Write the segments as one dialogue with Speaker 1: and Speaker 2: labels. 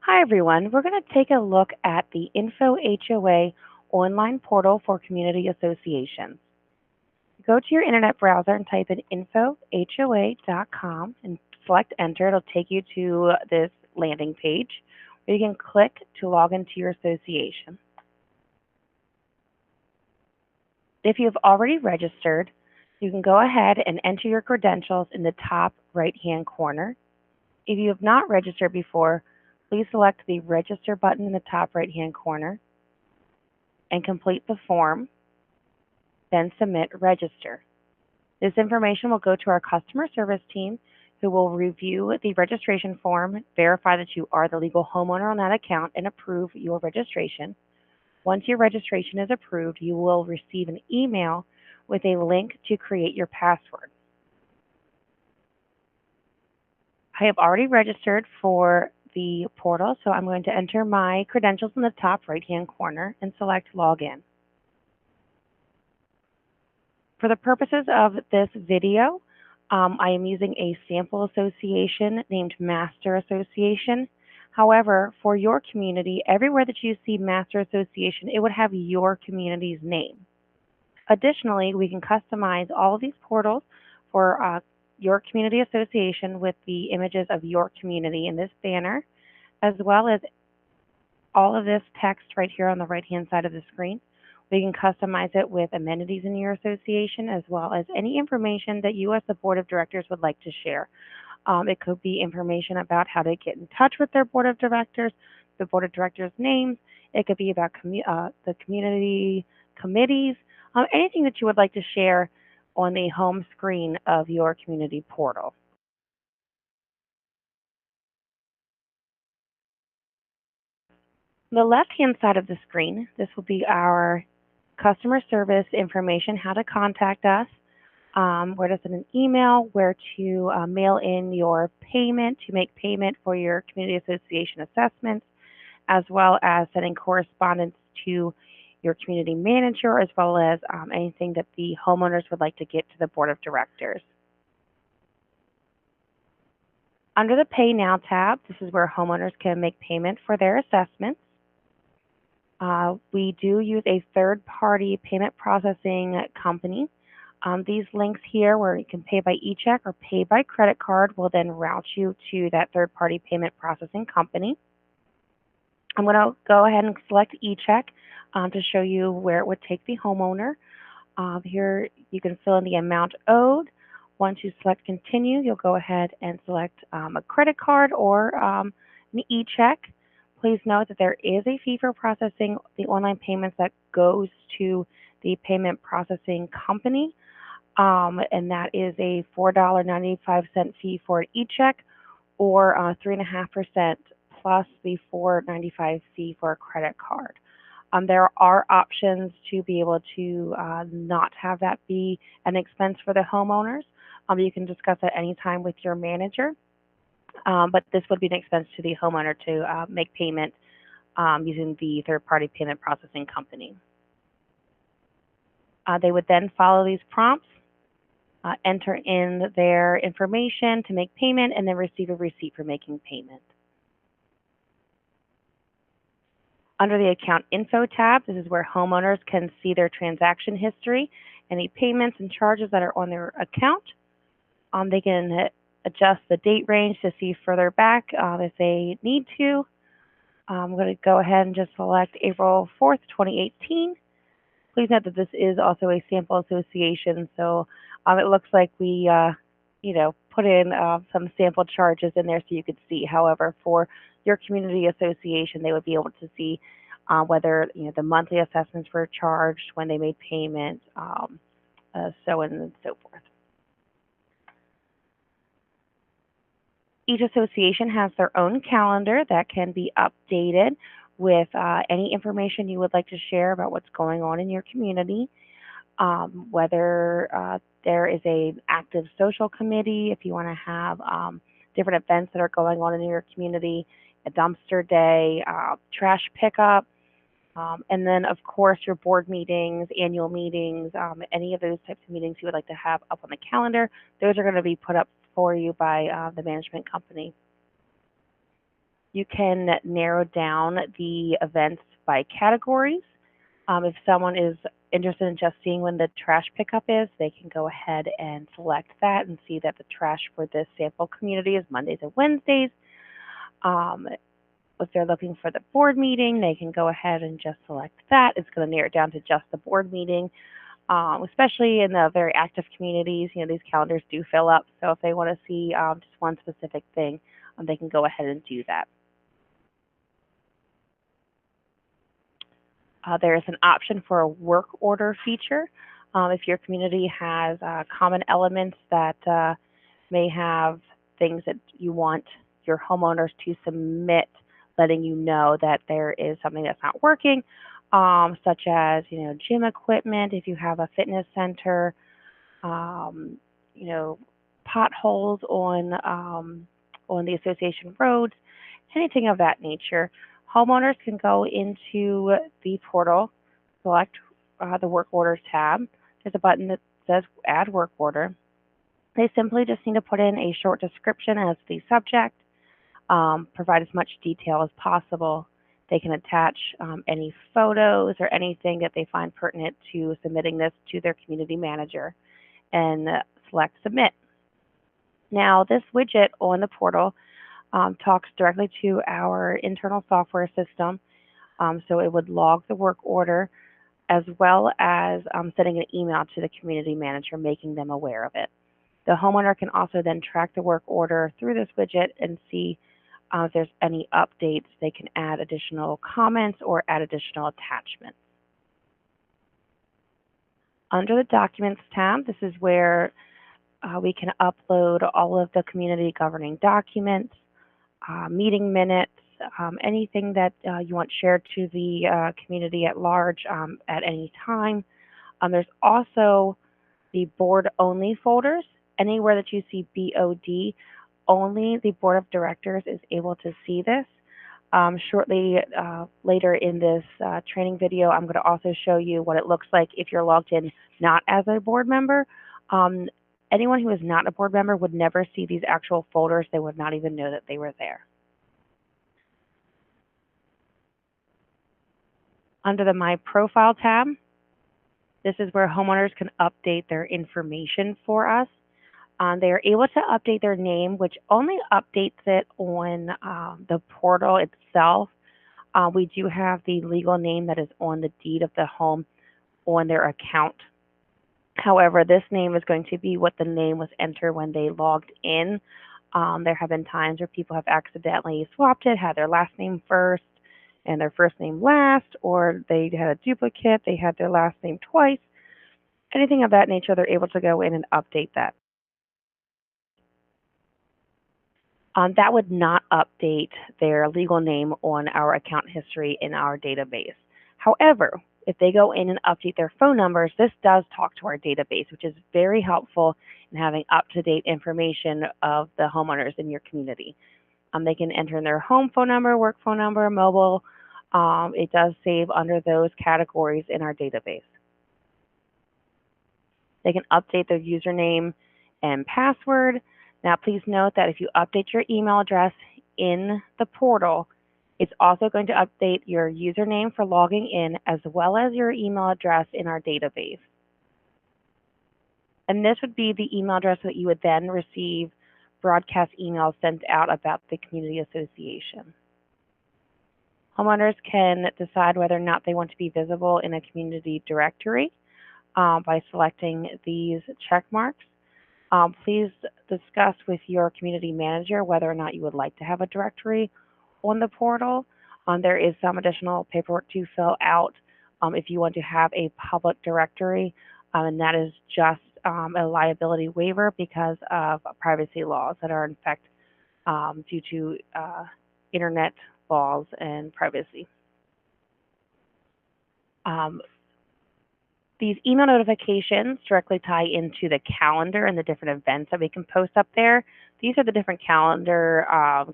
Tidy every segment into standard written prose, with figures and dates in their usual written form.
Speaker 1: Hi everyone, we're going to take a look at the InfoHOA online portal for community associations. Go to your internet browser and type in infohoa.com and select enter. It'll take you to this landing page where you can click to log into your association. If you've already registered, you can go ahead and enter your credentials in the top right-hand corner. If you have not registered before, please select the Register button in the top right-hand corner and complete the form, then submit Register. This information will go to our customer service team who will review the registration form, verify that you are the legal homeowner on that account, and approve your registration. Once your registration is approved, you will receive an email with a link to create your password. I have already registered for the portal, so I'm going to enter my credentials in the top right-hand corner and select Login. For the purposes of this video, I am using a sample association named Master Association. However, for your community, everywhere that you see Master Association, it would have your community's name. Additionally, we can customize all of these portals for your community association with the images of your community in this banner, as well as all of this text right here on the right-hand side of the screen. We can customize it with amenities in your association, as well as any information that you as the board of directors would like to share. It could be information about how to get in touch with their board of directors, the board of directors' names. It could be about the community committees, anything that you would like to share on the home screen of your community portal. On the left-hand side of the screen, this will be our customer service information, how to contact us, where to send an email, where to mail in your payment, to make payment for your community association assessments, as well as sending correspondence to your community manager, as well as anything that the homeowners would like to get to the board of directors. Under the Pay Now tab, this is where homeowners can make payment for their assessments. We do use a third-party payment processing company. These links here where you can pay by echeck or pay by credit card will then route you to that third-party payment processing company. I'm going to go ahead and select echeck to show you where it would take the homeowner. Here you can fill in the amount owed. Once you select continue, you'll go ahead and select a credit card or an echeck. Please note that there is a fee for processing the online payments that goes to the payment processing company, and that is a $4.95 fee for an echeck, or 3.5% plus the $4.95 fee for a credit card. There are options to be able to not have that be an expense for the homeowners. You can discuss at any time with your manager. But this would be an expense to the homeowner to make payment using the third-party payment processing company. They would then follow these prompts, enter in their information to make payment, and then receive a receipt for making payment. Under the Account Info tab, this is where homeowners can see their transaction history, any payments and charges that are on their account. They can adjust the date range to see further back if they need to. I'm going to go ahead and just select April 4th, 2018. Please note that this is also a sample association, so it looks like we, put in some sample charges in there so you could see. However, for your community association, they would be able to see whether the monthly assessments were charged, when they made payment, so on and so forth. Each association has their own calendar that can be updated with any information you would like to share about what's going on in your community, whether there is an active social committee, if you want to have different events that are going on in your community, a dumpster day, trash pickup, and then, of course, your board meetings, annual meetings, any of those types of meetings you would like to have up on the calendar. Those are going to be put up for you by the management company. You can narrow down the events by categories. If someone is interested in just seeing when the trash pickup is, they can go ahead and select that and see that the trash for this sample community is Mondays and Wednesdays. If they're looking for the board meeting, they can go ahead and just select that. It's going to narrow it down to just the board meeting. Especially in the very active communities, these calendars do fill up. So if they want to see just one specific thing, they can go ahead and do that. There is an option for a work order feature. If your community has common elements that may have things that you want your homeowners to submit, letting you know that there is something that's not working, such as gym equipment. If you have a fitness center, potholes on the association roads, anything of that nature. Homeowners can go into the portal, select the Work Orders tab. There's a button that says Add Work Order. They simply just need to put in a short description as the subject, provide as much detail as possible. They can attach any photos or anything that they find pertinent to submitting this to their community manager and select Submit. Now, this widget on the portal talks directly to our internal software system. So it would log the work order as well as sending an email to the community manager, making them aware of it. The homeowner can also then track the work order through this widget and see if there's any updates. They can add additional comments or add additional attachments. Under the Documents tab, this is where we can upload all of the community governing documents, meeting minutes, anything that you want shared to the community at large at any time. There's also the board-only folders. Anywhere that you see BOD, only the Board of Directors is able to see this. Shortly later in this training video, I'm going to also show you what it looks like if you're logged in not as a board member. Anyone who is not a board member would never see these actual folders. They would not even know that they were there. Under the My Profile tab, this is where homeowners can update their information for us. They are able to update their name, which only updates it on the portal itself. We do have the legal name that is on the deed of the home on their account. However, this name is going to be what the name was entered when they logged in. There have been times where people have accidentally swapped it, had their last name first and their first name last, or they had a duplicate, they had their last name twice. Anything of that nature, they're able to go in and update that. That would not update their legal name on our account history in our database. However, if they go in and update their phone numbers, this does talk to our database, which is very helpful in having up-to-date information of the homeowners in your community. They can enter in their home phone number, work phone number, mobile. It does save under those categories in our database. They can update their username and password. Now, please note that if you update your email address in the portal, it's also going to update your username for logging in as well as your email address in our database. And this would be the email address that you would then receive broadcast emails sent out about the community association. Homeowners can decide whether or not they want to be visible in a community directory by selecting these check marks. Please discuss with your community manager whether or not you would like to have a directory on the portal. There is some additional paperwork to fill out if you want to have a public directory, and that is just a liability waiver because of privacy laws that are in effect due to internet laws and privacy. These email notifications directly tie into the calendar and the different events that we can post up there. These are the different calendar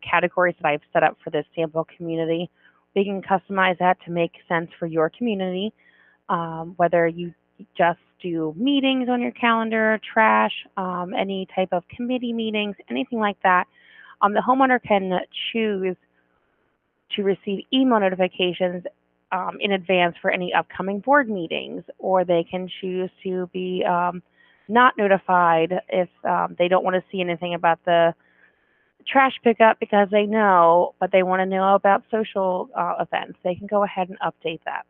Speaker 1: categories that I've set up for this sample community. We can customize that to make sense for your community, whether you just do meetings on your calendar, trash, any type of committee meetings, anything like that. The homeowner can choose to receive email notifications in advance for any upcoming board meetings, or they can choose to be not notified if they don't want to see anything about the trash pickup because they know, but they want to know about social events. They can go ahead and update that.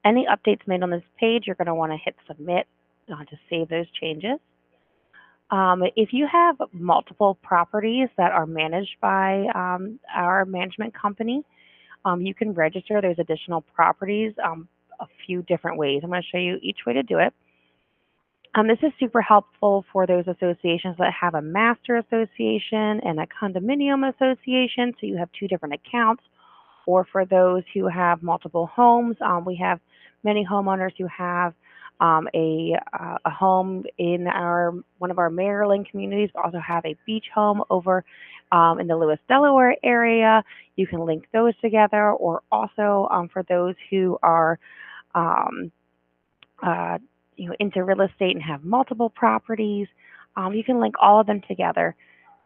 Speaker 1: Any updates made on this page, you're going to want to hit submit to save those changes. If you have multiple properties that are managed by our management company, you can register those additional properties a few different ways. I'm going to show you each way to do it. This is super helpful for those associations that have a master association and a condominium association, so you have two different accounts, or for those who have multiple homes. We have many homeowners who have a home in one of our Maryland communities, but also have a beach home over in the Lewis, Delaware area. You can link those together, or also for those who are into real estate and have multiple properties, you can link all of them together.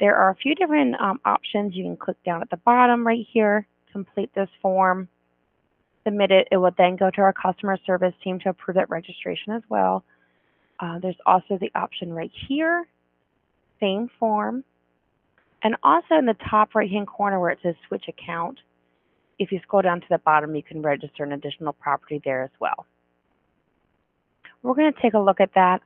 Speaker 1: There are a few different options. You can click down at the bottom right here, complete this form, submit it. It will then go to our customer service team to approve that registration as well. There's also the option right here, same form. And also in the top right-hand corner where it says switch account, if you scroll down to the bottom, you can register an additional property there as well. We're going to take a look at that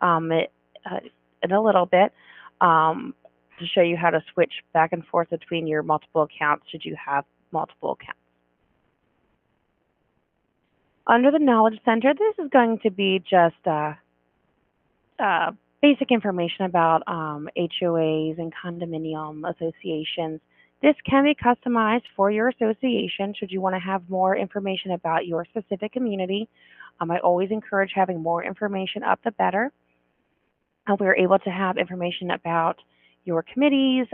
Speaker 1: in a little bit to show you how to switch back and forth between your multiple accounts should you have multiple accounts. Under the Knowledge Center, this is going to be just basic information about HOAs and condominium associations. This can be customized for your association should you want to have more information about your specific community. I always encourage having more information up, the better. We're able to have information about your committees,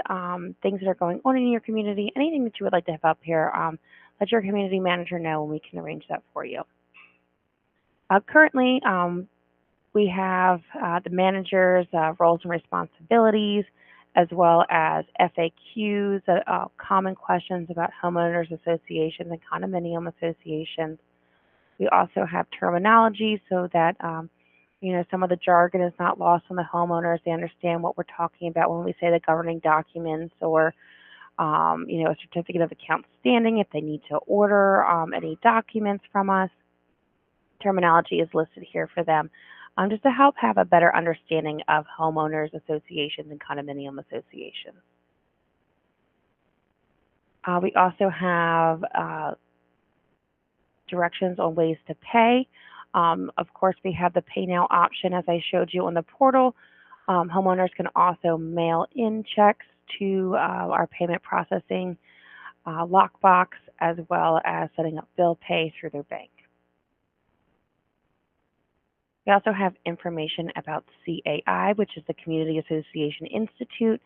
Speaker 1: things that are going on in your community, anything that you would like to have up here. Let your community manager know and we can arrange that for you. Currently, we have the manager's roles and responsibilities, as well as FAQs, common questions about homeowners associations and condominium associations. We also have terminology so that some of the jargon is not lost on the homeowners. They understand what we're talking about when we say the governing documents, or a certificate of account standing if they need to order any documents from us. Terminology is listed here for them, just to help have a better understanding of homeowners associations and condominium associations. We also have directions on ways to pay. Of course, we have the pay now option as I showed you on the portal. Homeowners can also mail in checks to our payment processing lockbox, as well as setting up bill pay through their bank. We also have information about CAI, which is the Community Association Institute.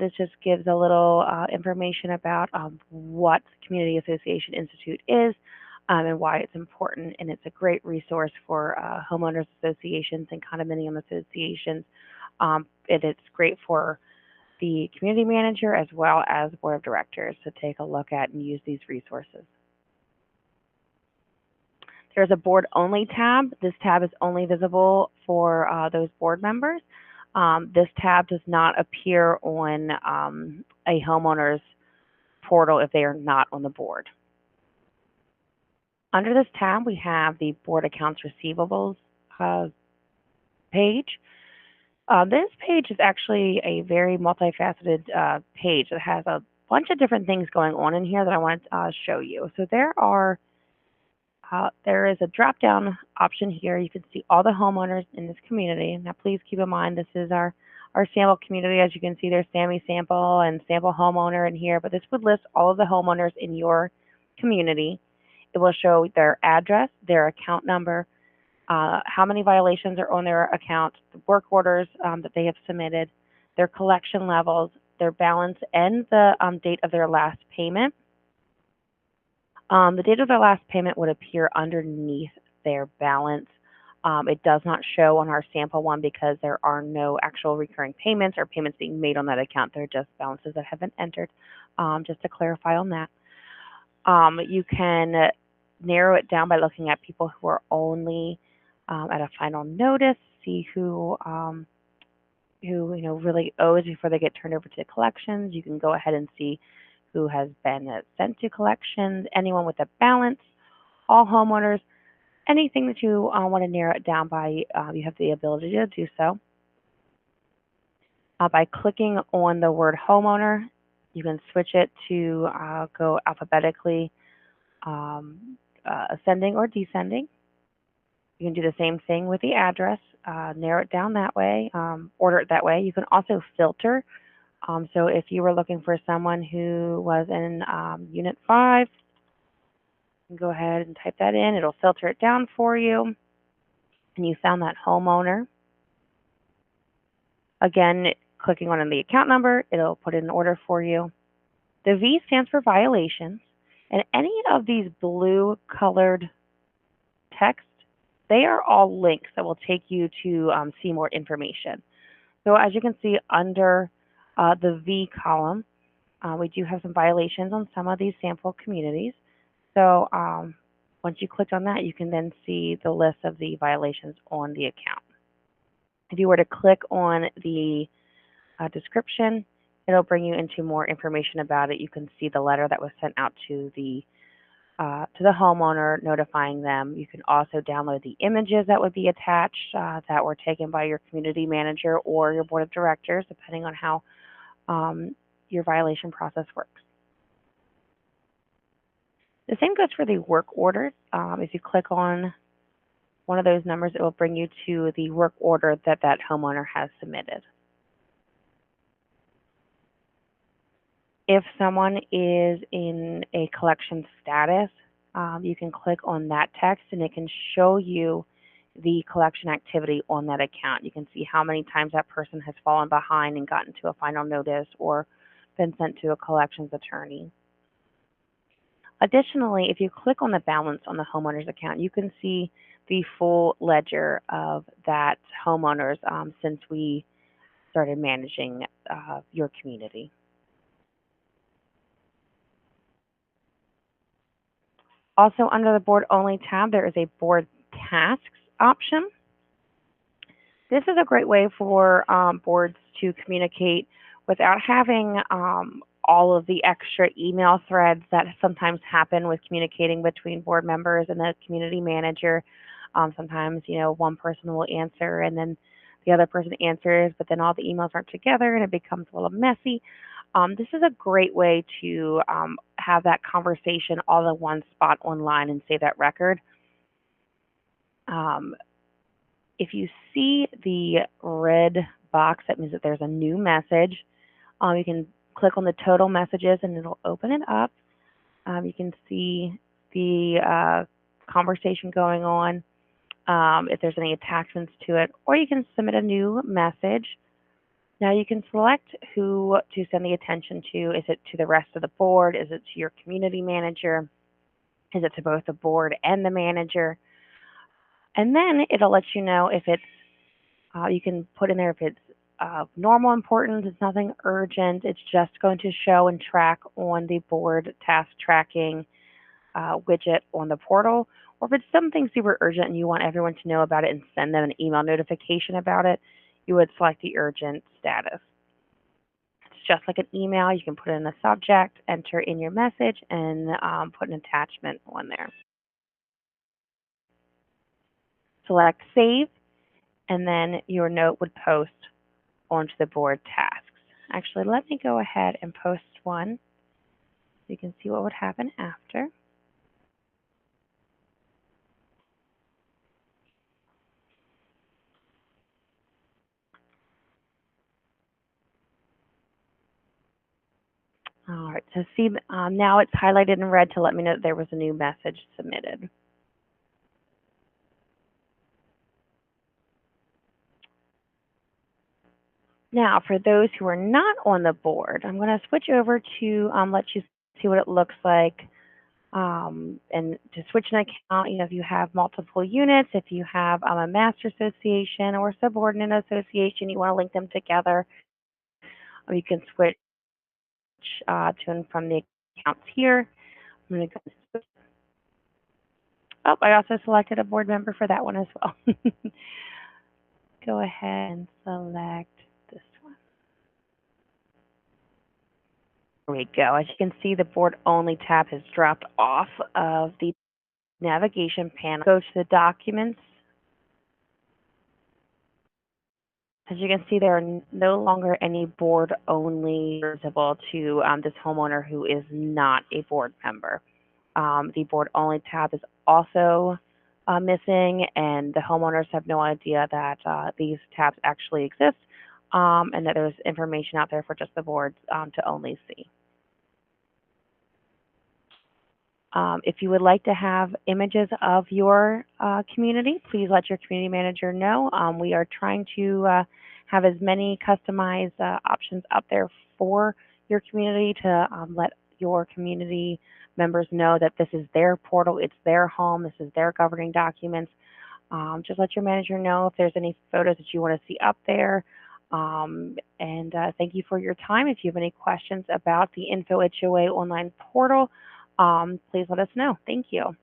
Speaker 1: This just gives a little information about what the Community Association Institute is and why it's important, and it's a great resource for homeowners associations and condominium associations. It's great for the community manager as well as board of directors to take a look at and use these resources. There's a board-only tab. This tab is only visible for those board members. This tab does not appear on a homeowner's portal if they are not on the board. Under this tab, we have the Board Accounts Receivables page. This page is actually a very multifaceted page that has a bunch of different things going on in here that I want to show you. So there is a drop-down option here. You can see all the homeowners in this community. Now, please keep in mind this is our sample community. As you can see, there's Sammy Sample and Sample Homeowner in here, but this would list all of the homeowners in your community. It will show their address, their account number, how many violations are on their account, the work orders that they have submitted, their collection levels, their balance, and the date of their last payment. The date of their last payment would appear underneath their balance. It does not show on our sample one because there are no actual recurring payments or payments being made on that account. They're just balances that have been entered, just to clarify on that. You can narrow it down by looking at people who are only at a final notice, see who really owes before they get turned over to collections. You can go ahead and see who has been sent to collections, anyone with a balance, all homeowners, anything that you want to narrow it down by, you have the ability to do so. By clicking on the word homeowner, you can switch it to go alphabetically, ascending or descending. You can do the same thing with the address, narrow it down that way, order it that way. You can also filter. So if you were looking for someone who was in Unit 5, you can go ahead and type that in. It'll filter it down for you. And you found that homeowner. Again, clicking on the account number, it'll put it in order for you. The V stands for violations. And any of these blue colored text, they are all links that will take you to see more information. So as you can see under the V column, we do have some violations on some of these sample communities. So once you click on that, you can then see the list of the violations on the account. If you were to click on the description, it'll bring you into more information about it. You can see the letter that was sent out to the homeowner notifying them. You can also download the images that would be attached that were taken by your community manager or your board of directors, depending on how your violation process works. The same goes for the work orders. If you click on one of those numbers, it will bring you to the work order that that homeowner has submitted. If someone is in a collection status, you can click on that text and it can show you the collection activity on that account. You can see how many times that person has fallen behind and gotten to a final notice or been sent to a collections attorney. Additionally, if you click on the balance on the homeowner's account, you can see the full ledger of that homeowners since we started managing your community. Also, under the Board Only tab, there is a Board Tasks option. This is a great way for boards to communicate without having all of the extra email threads that sometimes happen with communicating between board members and the community manager. Sometimes, one person will answer and then the other person answers, but then all the emails aren't together and it becomes a little messy. This is a great way to have that conversation all in one spot online and save that record. If you see the red box, that means that there's a new message. You can click on the total messages and it'll open it up. You can see the conversation going on, if there's any attachments to it, or you can submit a new message. Now you can select who to send the attention to. Is it to the rest of the board? Is it to your community manager? Is it to both the board and the manager? And then it'll let you know if it's, you can put in there if it's normal importance, it's nothing urgent, it's just going to show and track on the board task tracking widget on the portal. Or if it's something super urgent and you want everyone to know about it and send them an email notification about it, you would select the urgent status. It's just like an email. You can put in a subject, enter in your message, and put an attachment on there. Select Save, and then your note would post onto the board tasks. Actually, let me go ahead and post one so you can see what would happen after. All right, so see, now it's highlighted in red to let me know that there was a new message submitted. Now, for those who are not on the board, I'm going to switch over to let you see what it looks like. And to switch an account, if you have multiple units, if you have a master association or subordinate association, you want to link them together, or you can switch to and from the accounts here. I'm going to go. Oh, I also selected a board member for that one as well. Go ahead and select this one. There we go. As you can see, the board only tab has dropped off of the navigation panel. Go to the documents. As you can see, there are no longer any board only visible to this homeowner who is not a board member. The board only tab is also missing, and the homeowners have no idea that these tabs actually exist, and that there's information out there for just the boards to only see. If you would like to have images of your community, please let your community manager know. We are trying to have as many customized options out there for your community to let your community members know that this is their portal, it's their home, this is their governing documents. Just let your manager know if there's any photos that you want to see up there. Thank you for your time. If you have any questions about the InfoHOA online portal, please let us know. Thank you.